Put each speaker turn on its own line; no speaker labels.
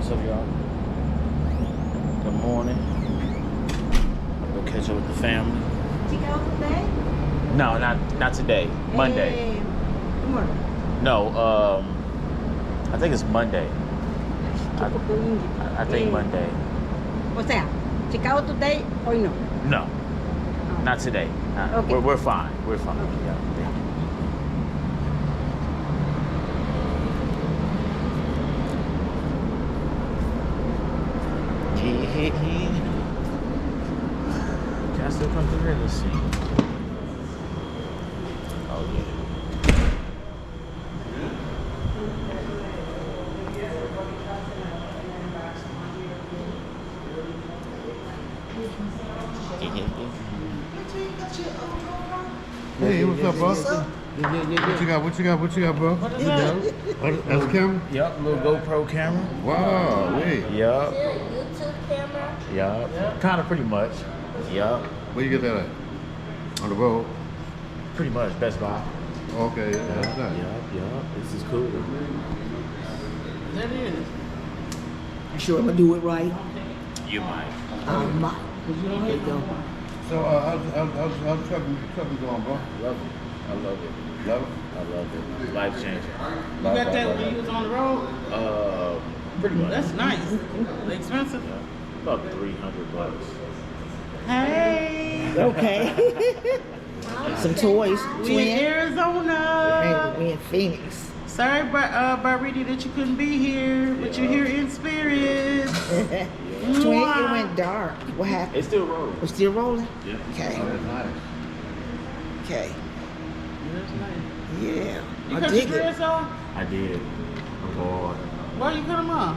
What's up, y'all? Good morning. I'll go catch up with the family.
Did you go today?
No, not today. Monday.
Tomorrow.
No, I think it's Monday. I think Monday.
O sea, Chicago today or no?
No, not today.
Okay.
We're fine. We're fine.
Okay.
Yeah. Can I still come through here? Let's see. Oh yeah.
Hey, what's up, bro?
Yeah.
What you got, bro?
What is that?
That's Kim?
Yup, little GoPro camera.
Wow, wait.
Yup.
YouTube camera.
Yup. Kind of pretty much. Yup.
Where you get that at? On the road?
Pretty much. Best Buy.
Okay, yeah, that's nice.
Yup. This is cool.
That is. You sure I'm gonna do it right?
You might.
I might. There you go.
So, how's trucking going, bro?
Love it. I love it.
Love it?
I love it. Life changing.
You got that when you was on the road?
Pretty much.
That's nice. Expensive?
About $300.
Hey,
Okay. Some toys.
we in
Hey,
Arizona.
we in Phoenix.
Sorry, Barriti, that you couldn't be here, but you're here in spirit.
Twin, it went dark. What happened?
It's still rolling.
We're still rolling?
Yeah.
Okay.
Oh, that's nice.
Okay.
That's nice.
Yeah.
You
I
cut
dig
your
it.
dress off?
I did. I'm bored.
Why you cut them off?